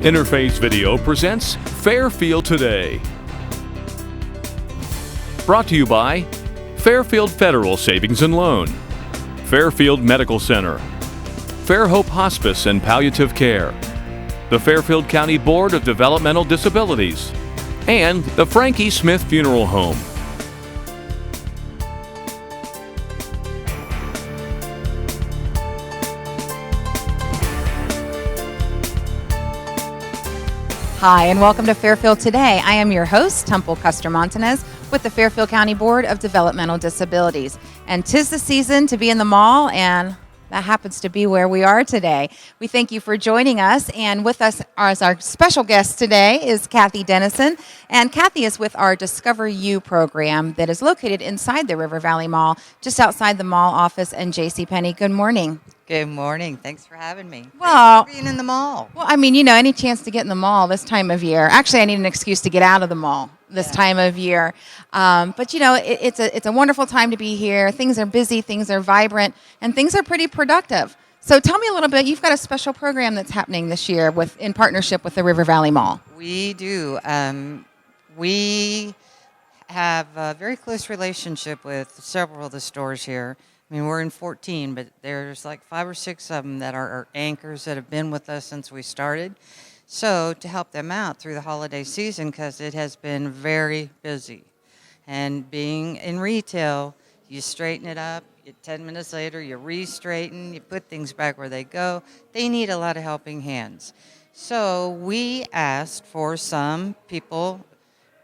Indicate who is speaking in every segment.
Speaker 1: Interface Video presents Fairfield Today. Brought to you by Fairfield Federal Savings and Loan, Fairfield Medical Center, Fairhope Hospice and Palliative Care, the Fairfield County Board of Developmental Disabilities, and the Frankie Smith Funeral Home.
Speaker 2: Hi, and welcome to Fairfield Today. I am your host, Temple Custer Montanez, with the Fairfield County Board of Developmental Disabilities. And 'tis the season to be in the mall, and that happens to be where we are today. We thank you for joining us, and with us as our special guest today is Kathy Dennison. And Kathy is with our Discover You program that is located inside the River Valley Mall, just outside the mall office and JCPenney. Good morning.
Speaker 3: Good morning. Thanks for having me.
Speaker 2: Well,
Speaker 3: Thanks for being in the mall.
Speaker 2: Well, I mean, any chance to get in the mall this time of year. Actually, I need an excuse to get out of the mall this time of year. But it's a wonderful time to be here. Things are busy, things are vibrant, and things are pretty productive. So tell me a little bit. You've got a special program that's happening this year in partnership with the River Valley Mall.
Speaker 3: We do. We have a very close relationship with several of the stores here. I mean, we're in 14, but there's like 5 or 6 of them that are our anchors that have been with us since we started. So to help them out through the holiday season, because it has been very busy. And being in retail, you straighten it up. 10 minutes later, you re-straighten, you put things back where they go. They need a lot of helping hands. So we asked for some people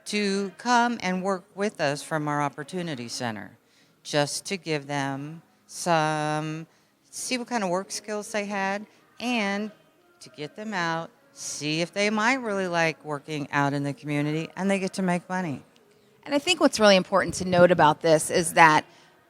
Speaker 3: to come and work with us from our Opportunity Center, just to give them see what kind of work skills they had, and to get them out, see if they might really like working out in the community, and they get to make money.
Speaker 2: And I think what's really important to note about this is that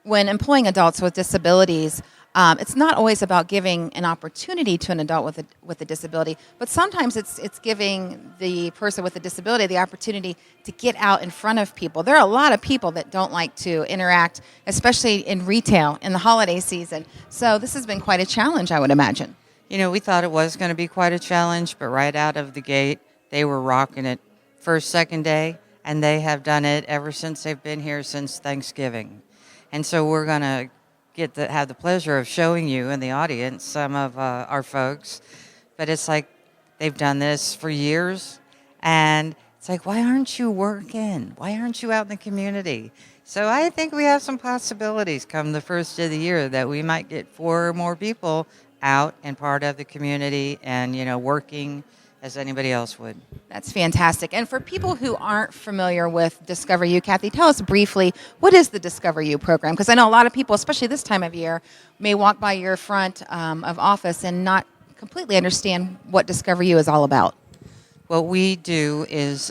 Speaker 2: when employing adults with disabilities, it's not always about giving an opportunity to an adult with a disability, but sometimes it's giving the person with a disability the opportunity to get out in front of people. There are a lot of people that don't like to interact, especially in retail in the holiday season. So this has been quite a challenge, I would imagine.
Speaker 3: We thought it was going to be quite a challenge, but right out of the gate, they were rocking it first, second day, and they have done it ever since they've been here since Thanksgiving. And so we're going to have the pleasure of showing you in the audience some of our folks. But it's like they've done this for years, and it's like, why aren't you working? Why aren't you out in the community? So I think we have some possibilities come the first of the year that we might get 4 more people out and part of the community and, working as anybody else would.
Speaker 2: That's fantastic. And for people who aren't familiar with Discover You, Kathy, tell us briefly, what is the Discover You program? Because I know a lot of people, especially this time of year, may walk by your front of office and not completely understand what Discover You is all about.
Speaker 3: What we do is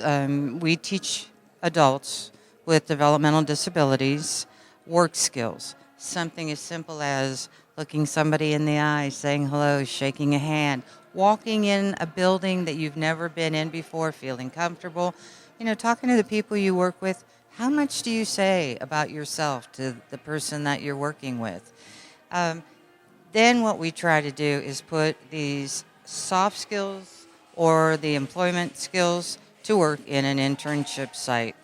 Speaker 3: we teach adults with developmental disabilities work skills. Something as simple as looking somebody in the eye, saying hello, shaking a hand, walking in a building that you've never been in before, feeling comfortable, talking to the people you work with. How much do you say about yourself to the person that you're working with? Then what we try to do is put these soft skills or the employment skills to work in an internship site.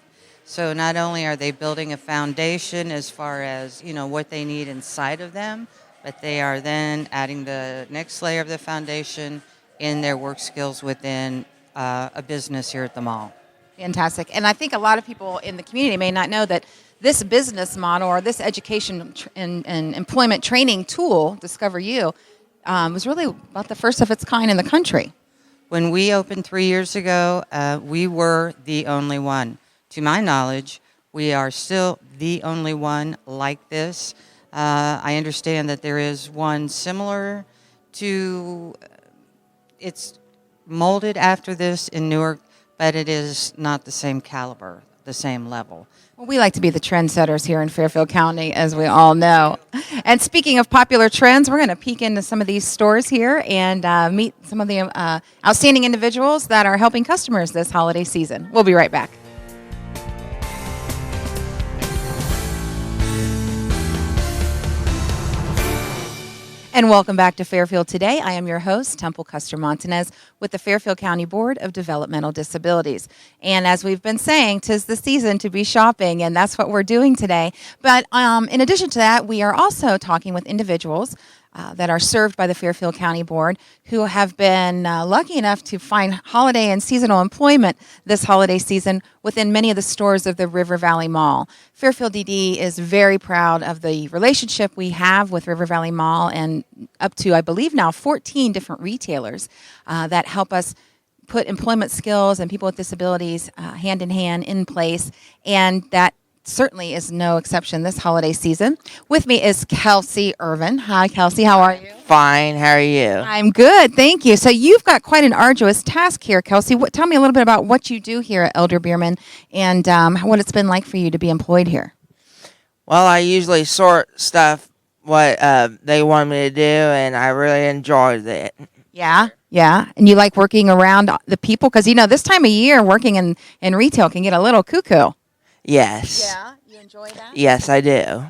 Speaker 3: So not only are they building a foundation as far as, what they need inside of them, but they are then adding the next layer of the foundation in their work skills within a business here at the mall.
Speaker 2: Fantastic. And I think a lot of people in the community may not know that this business model or this education and employment training tool, Discover You, was really about the first of its kind in the country.
Speaker 3: When we opened 3 years ago, we were the only one. To my knowledge, we are still the only one like this. I understand that there is one similar to, it's molded after this in Newark, but it is not the same caliber, the same level.
Speaker 2: Well, we like to be the trendsetters here in Fairfield County, as we all know. And speaking of popular trends, we're going to peek into some of these stores here and meet some of the outstanding individuals that are helping customers this holiday season. We'll be right back. And welcome back to Fairfield Today. I am your host, Temple Custer Montanez, with the Fairfield County Board of Developmental Disabilities. And as we've been saying, 'tis the season to be shopping, and that's what we're doing today. But in addition to that, we are also talking with individuals that are served by the Fairfield County Board who have been lucky enough to find holiday and seasonal employment this holiday season within many of the stores of the River Valley Mall. Fairfield DD is very proud of the relationship we have with River Valley Mall and up to, I believe now, 14 different retailers that help us put employment skills and people with disabilities hand in hand in place, and that certainly is no exception this holiday season. With me is Kelsey Irvin. Hi, Kelsey. How are you?
Speaker 4: Fine. How are you?
Speaker 2: I'm good. Thank you. So you've got quite an arduous task here, Kelsey. Tell me a little bit about what you do here at Elder Bierman and what it's been like for you to be employed here.
Speaker 4: Well, I usually sort stuff what they want me to do, and I really enjoyed it.
Speaker 2: Yeah. And you like working around the people? Because, this time of year, working in retail can get a little cuckoo.
Speaker 4: Yes.
Speaker 2: Yeah, you enjoy that?
Speaker 4: Yes, I do.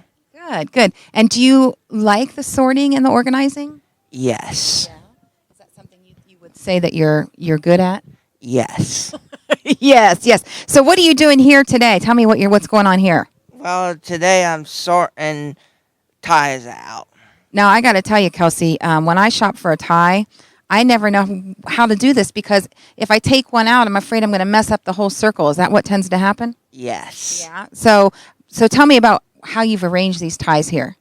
Speaker 2: Good. And do you like the sorting and the organizing?
Speaker 4: Yes.
Speaker 2: Yeah. Is that something you would say that you're good at?
Speaker 4: Yes.
Speaker 2: Yes. So what are you doing here today? Tell me what's going on here.
Speaker 4: Well, today I'm sorting ties out.
Speaker 2: Now, I got to tell you, Kelsey, when I shop for a tie, I never know how to do this because if I take one out, I'm afraid I'm going to mess up the whole circle. Is that what tends to happen?
Speaker 4: Yes.
Speaker 2: Yeah. So tell me about how you've arranged these ties here.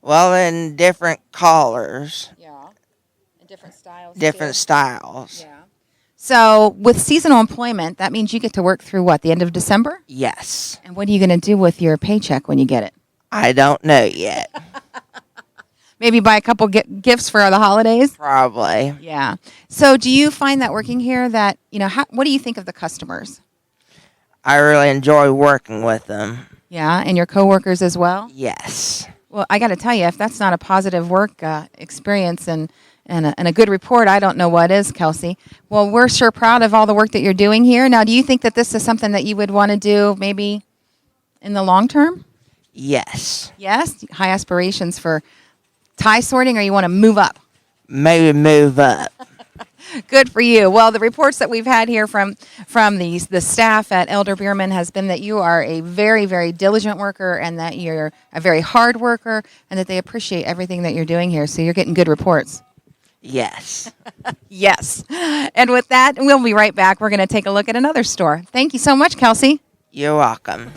Speaker 4: Well, in different colors.
Speaker 2: Yeah. In different styles.
Speaker 4: Different styles.
Speaker 2: Yeah. So with seasonal employment, that means you get to work through what, the end of December?
Speaker 4: Yes.
Speaker 2: And what are you going to do with your paycheck when you get it?
Speaker 4: I don't know yet.
Speaker 2: Maybe buy a couple gifts for the holidays?
Speaker 4: Probably.
Speaker 2: Yeah. So do you find that working here that, what do you think of the customers?
Speaker 4: I really enjoy working with them.
Speaker 2: Yeah, and your coworkers as well?
Speaker 4: Yes.
Speaker 2: Well, I got to tell you, if that's not a positive work experience and a good report, I don't know what is, Kelsey. Well, we're sure proud of all the work that you're doing here. Now, do you think that this is something that you would want to do maybe in the long term?
Speaker 4: Yes.
Speaker 2: Yes? High aspirations for tie sorting, or you want to move up?
Speaker 4: Maybe move up.
Speaker 2: Good for you. Well, the reports that we've had here from the staff at Elder Bierman has been that you are a very, very diligent worker and that you're a very hard worker and that they appreciate everything that you're doing here. So you're getting good reports.
Speaker 4: Yes.
Speaker 2: Yes. And with that, we'll be right back. We're going to take a look at another store. Thank you so much, Kelsey.
Speaker 4: You're welcome.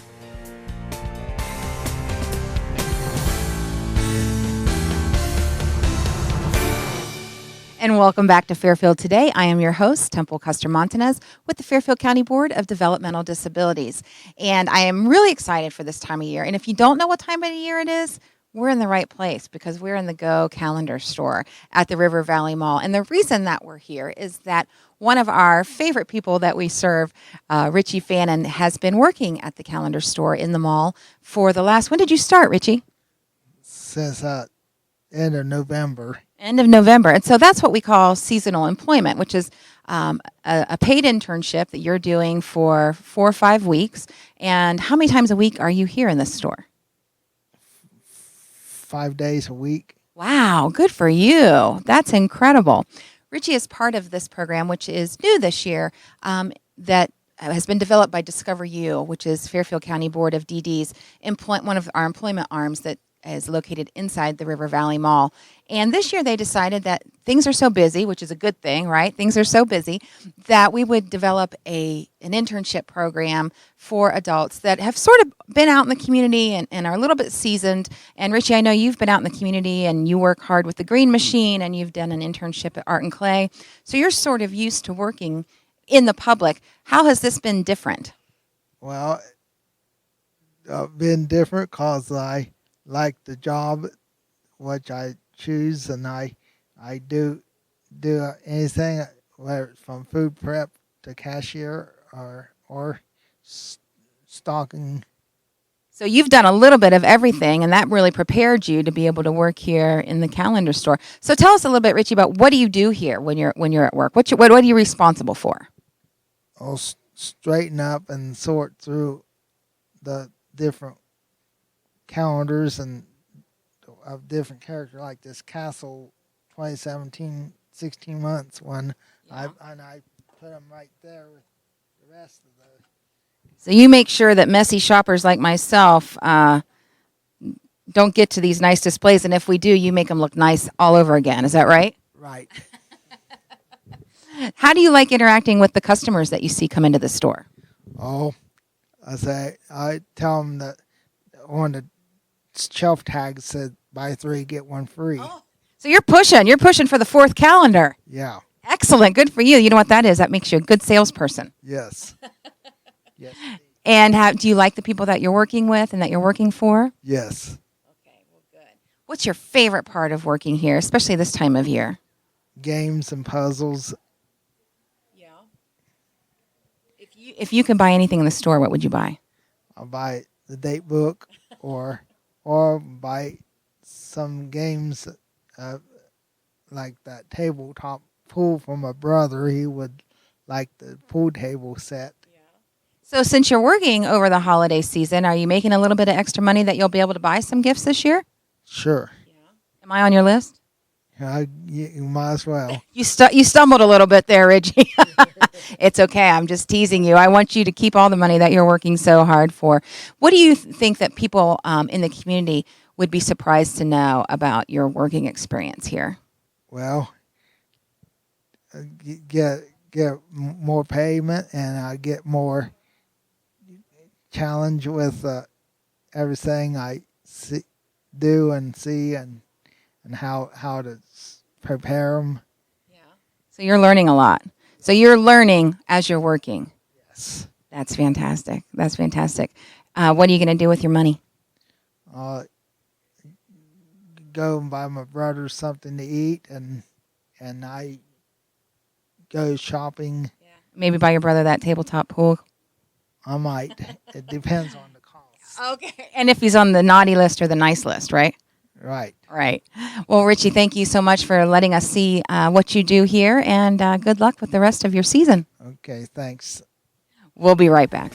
Speaker 2: And welcome back to Fairfield Today. I am your host, Temple Custer Montanez, with the Fairfield County Board of Developmental Disabilities. And I am really excited for this time of year. And if you don't know what time of the year it is, we're in the right place because we're in the Go Calendar store at the River Valley Mall. And the reason that we're here is that one of our favorite people that we serve, Richie Fannin, has been working at the calendar store in the mall for the last, when did you start, Richie?
Speaker 5: Since end of November.
Speaker 2: End of November. And so that's what we call seasonal employment, which is a paid internship that you're doing for 4 or 5 weeks. And how many times a week are you here in this store?
Speaker 5: 5 days a week.
Speaker 2: Wow, good for you. That's incredible. Richie is part of this program, which is new this year, that has been developed by Discover You, which is Fairfield County Board of DD's one of our employment arms that is located inside the River Valley Mall. And this year they decided that things are so busy, which is a good thing, right? Things are so busy that we would develop an internship program for adults that have sort of been out in the community and are a little bit seasoned. And Richie, I know you've been out in the community and you work hard with the Green Machine and you've done an internship at Art and Clay. So you're sort of used to working in the public. How has this been different?
Speaker 5: Well, been different because I like the job which I choose, and I do anything, whether it's from food prep to cashier or stocking.
Speaker 2: So you've done a little bit of everything, and that really prepared you to be able to work here in the calendar store. So tell us a little bit, Richie, about what do you do here when you're at work? What are you responsible for?
Speaker 5: I'll straighten up and sort through the different calendars and of different characters, like this Castle 2017 16 months one.
Speaker 2: Yeah.
Speaker 5: I put them right there with the rest of the.
Speaker 2: So you make sure that messy shoppers like myself don't get to these nice displays, and if we do, you make them look nice all over again. Is that right?
Speaker 5: Right.
Speaker 2: How do you like interacting with the customers that you see come into the store?
Speaker 5: Oh, I tell them that on the shelf tag said buy 3 get 1 free.
Speaker 2: Oh. So you're pushing for the 4th calendar.
Speaker 5: Yeah.
Speaker 2: Excellent, good for you. You know what that is? That makes you a good salesperson.
Speaker 5: Yes. Yes.
Speaker 2: And do you like the people that you're working with and that you're working for?
Speaker 5: Yes.
Speaker 2: Okay, well, good. What's your favorite part of working here, especially this time of year?
Speaker 5: Games and puzzles.
Speaker 2: Yeah. If you could buy anything in the store, what would you buy?
Speaker 5: I'll buy the date book or buy some games like that tabletop pool for my brother. He would like the pool table set.
Speaker 2: So since you're working over the holiday season, are you making a little bit of extra money that you'll be able to buy some gifts this year?
Speaker 5: Sure.
Speaker 2: Am I on your list?
Speaker 5: You might as well.
Speaker 2: You stumbled a little bit there, Reggie. It's okay. I'm just teasing you. I want you to keep all the money that you're working so hard for. What do you think that people in the community would be surprised to know about your working experience here?
Speaker 5: Well, get more payment, and I get more challenge with everything I do and see, and how to prepare them.
Speaker 2: Yeah. So you're learning a lot. So you're learning as you're working.
Speaker 5: Yes.
Speaker 2: That's fantastic. That's fantastic. What are you going to do with your money?
Speaker 5: Go and buy my brother something to eat, and I go shopping.
Speaker 2: Yeah. Maybe buy your brother that tabletop pool.
Speaker 5: I might. It depends on the cost.
Speaker 2: Okay. And if he's on the naughty list or the nice list, right?
Speaker 5: Right.
Speaker 2: Right. Well, Richie, thank you so much for letting us see what you do here, and good luck with the rest of your season.
Speaker 5: Okay, thanks.
Speaker 2: We'll be right back.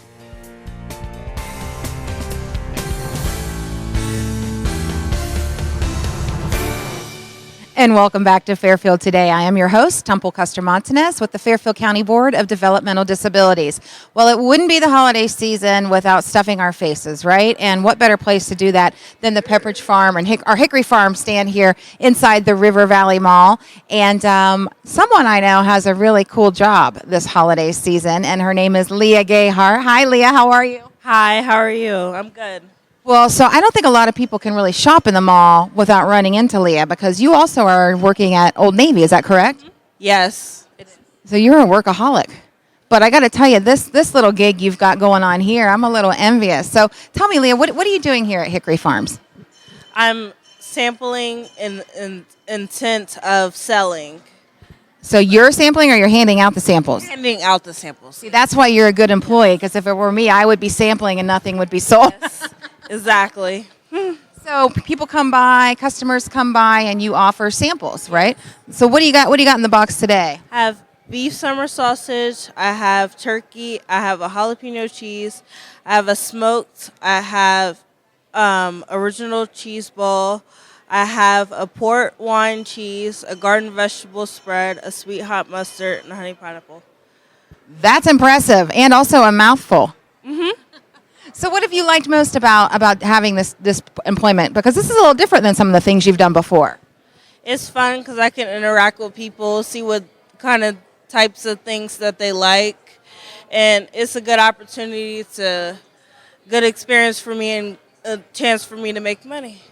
Speaker 2: And welcome back to Fairfield Today. I am your host, Temple Custer Montanez, with the Fairfield County Board of Developmental Disabilities. Well, it wouldn't be the holiday season without stuffing our faces, right? And what better place to do that than the Pepperidge Farm and our Hickory Farm stand here inside the River Valley Mall. And someone I know has a really cool job this holiday season, and her name is Leah Gayhart. Hi, Leah. How are you?
Speaker 6: Hi, how are you? I'm good.
Speaker 2: Well, so I don't think a lot of people can really shop in the mall without running into Leah, because you also are working at Old Navy. Is that correct?
Speaker 6: Yes.
Speaker 2: So you're a workaholic. But I got to tell you, this little gig you've got going on here, I'm a little envious. So tell me, Leah, what are you doing here at Hickory Farms?
Speaker 6: I'm sampling in intent of selling.
Speaker 2: So you're sampling, or you're handing out the samples?
Speaker 6: Handing out the samples.
Speaker 2: See, that's why you're a good employee, because if it were me, I would be sampling and nothing would be sold.
Speaker 6: Yes, exactly.
Speaker 2: So people come by, customers come by, and you offer samples, right? So what do you got? What do you got in the box today?
Speaker 6: I have beef summer sausage. I have turkey. I have a jalapeno cheese. I have a smoked. I have original cheese ball. I have a port wine cheese, a garden vegetable spread, a sweet hot mustard, and a honey pineapple.
Speaker 2: That's impressive, and also a mouthful. Mm-hmm. So what have you liked most about having this employment? Because this is a little different than some of the things you've done before.
Speaker 6: It's fun because I can interact with people, see what kind of types of things that they like, and it's a good opportunity good experience for me and a chance for me to make money.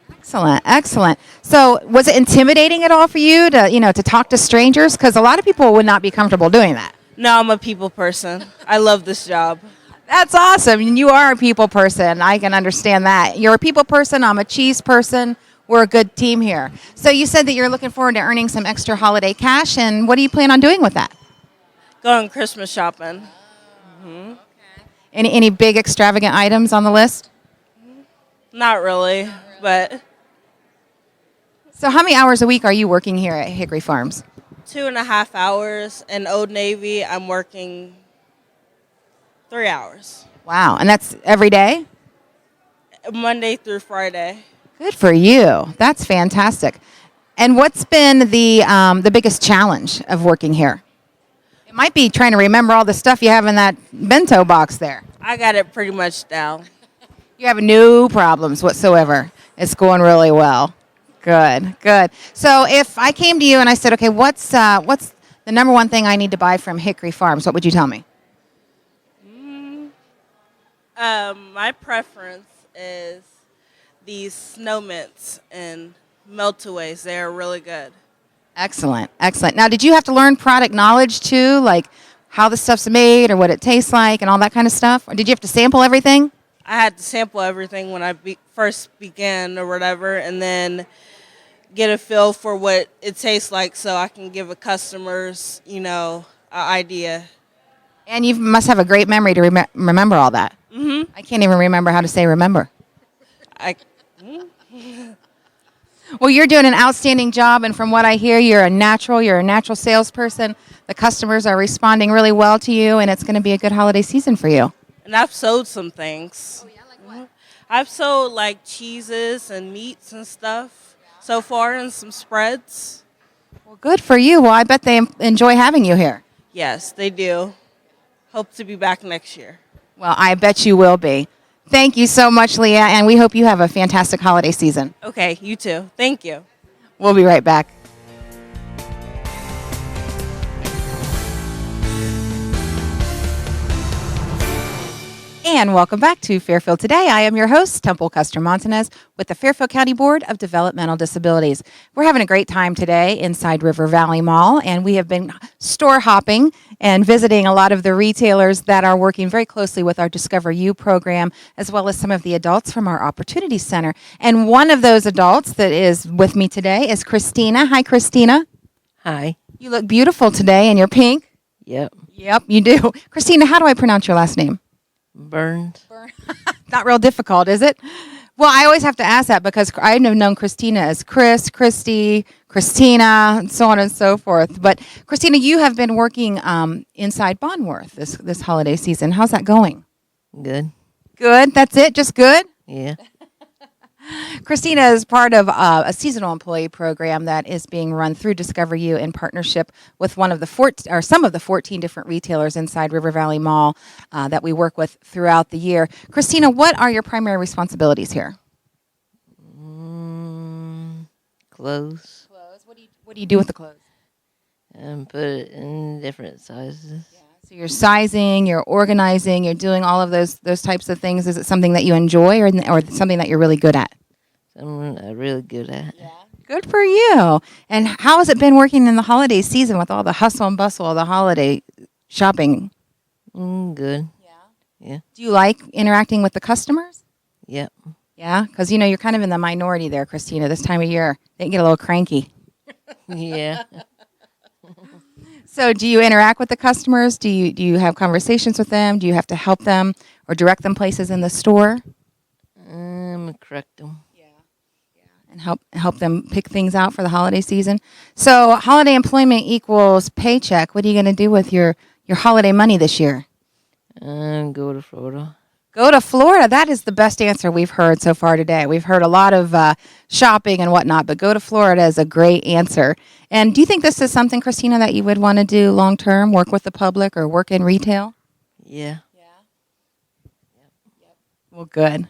Speaker 2: Excellent, excellent. So was it intimidating at all for you to talk to strangers? Because a lot of people would not be comfortable doing that.
Speaker 6: No, I'm a people person. I love this job.
Speaker 2: That's awesome. And you are a people person. I can understand that. You're a people person. I'm a cheese person. We're a good team here. So you said that you're looking forward to earning some extra holiday cash. And what do you plan on doing with that?
Speaker 6: Going Christmas shopping.
Speaker 2: Mm-hmm. Okay. Any big extravagant items on the list?
Speaker 6: Not really, but.
Speaker 2: So how many hours a week are you working here at Hickory Farms?
Speaker 6: 2.5 hours. In Old Navy, I'm working 3 hours.
Speaker 2: Wow. And that's every day?
Speaker 6: Monday through Friday.
Speaker 2: Good for you. That's fantastic. And what's been the biggest challenge of working here? It might be trying to remember all the stuff you have in that bento box there.
Speaker 6: I got it pretty much down.
Speaker 2: You have no problems whatsoever. It's going really well. Good, good. So if I came to you and I said, okay, what's the number one thing I need to buy from Hickory Farms? What would you tell me?
Speaker 6: My preference is these snow mints and meltaways. They are really good.
Speaker 2: Excellent, excellent. Now, did you have to learn product knowledge too, like how the stuff's made or what it tastes like and all that kind of stuff? Or did you have to sample everything?
Speaker 6: I had to sample everything when I first began or whatever, and then get a feel for what it tastes like so I can give a customers, an idea.
Speaker 2: And you must have a great memory to remember all that. Mm-hmm. I can't even remember how to say remember. Well, you're doing an outstanding job, and from what I hear, you're a natural salesperson. The customers are responding really well to you, and it's going to be a good holiday season for you.
Speaker 6: And I've sold some things. Oh, yeah, like what? I've sold like cheeses and meats and stuff so far, and some spreads.
Speaker 2: Well, good for you. Well, I bet they enjoy having you here.
Speaker 6: Yes, they do. Hope to be back next year.
Speaker 2: Well, I bet you will be. Thank you so much, Leah, and we hope you have a fantastic holiday season.
Speaker 6: Okay, you too. Thank you.
Speaker 2: We'll be right back. And welcome back to Fairfield Today. I am your host, Temple Custer Montanez, with the Fairfield County Board of Developmental Disabilities. We're having a great time today inside River Valley Mall, and we have been store hopping and visiting a lot of the retailers that are working very closely with our Discover You program, as well as some of the adults from our Opportunity Center. And one of those adults that is with me today is Christina. Hi, Christina.
Speaker 7: Hi.
Speaker 2: You look beautiful today, and you're pink.
Speaker 7: Yep.
Speaker 2: Yep, you do. Christina, how do I pronounce your last name?
Speaker 7: Burns.
Speaker 2: Not real difficult, is it? Well, I always have to ask that because I've known Christina as Chris, Christy, Christina, and so on and so forth. But Christina, you have been working inside Bonworth this holiday season. How's that going?
Speaker 7: Good.
Speaker 2: Good. That's it. Just good.
Speaker 7: Yeah.
Speaker 2: Christina is part of a seasonal employee program that is being run through Discover You in partnership with some of the 14 different retailers inside River Valley Mall that we work with throughout the year. Christina, what are your primary responsibilities here?
Speaker 7: Clothes.
Speaker 2: What do you do with the clothes?
Speaker 7: And put it in different sizes.
Speaker 2: Yeah. So you're sizing, you're organizing, you're doing all of those types of things. Is it something that you enjoy or something that you're really good at?
Speaker 7: Something I'm really good at.
Speaker 2: Yeah. Good for you. And how has it been working in the holiday season with all the hustle and bustle of the holiday shopping?
Speaker 7: Good.
Speaker 2: Yeah.
Speaker 7: Yeah.
Speaker 2: Do you like interacting with the customers?
Speaker 7: Yep.
Speaker 2: Yeah, because you're kind of in the minority there, Christina, this time of year. They get a little cranky.
Speaker 7: Yeah.
Speaker 2: So do you interact with the customers? Do you have conversations with them? Do you have to help them or direct them places in the store?
Speaker 7: Correct them.
Speaker 2: And help them pick things out for the holiday season. So holiday employment equals paycheck. What are you going to do with your holiday money this year?
Speaker 7: Go to Florida.
Speaker 2: Go to Florida. That is the best answer we've heard so far today. We've heard a lot of shopping and whatnot, but go to Florida is a great answer. And do you think this is something, Christina, that you would want to do long term, work with the public or work in retail?
Speaker 7: Yeah.
Speaker 2: Well, good.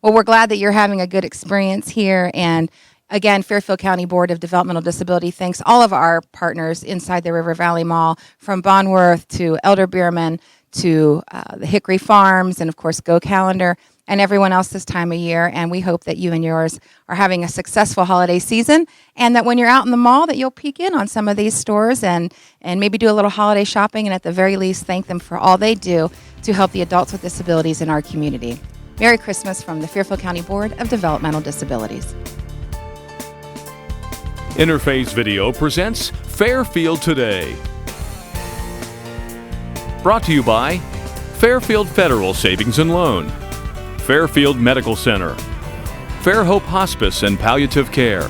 Speaker 2: Well, we're glad that you're having a good experience here. And again, Fairfield County Board of Developmental Disability thanks all of our partners inside the River Valley Mall, from Bonworth to Elder Bierman to the Hickory Farms and, of course, Go Calendar and everyone else this time of year. And we hope that you and yours are having a successful holiday season, and that when you're out in the mall that you'll peek in on some of these stores and maybe do a little holiday shopping, and at the very least thank them for all they do to help the adults with disabilities in our community. Merry Christmas from the Fairfield County Board of Developmental Disabilities.
Speaker 1: Interface Video presents Fairfield Today. Brought to you by Fairfield Federal Savings and Loan, Fairfield Medical Center, Fairhope Hospice and Palliative Care,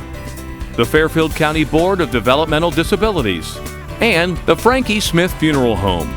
Speaker 1: the Fairfield County Board of Developmental Disabilities, and the Frankie Smith Funeral Home.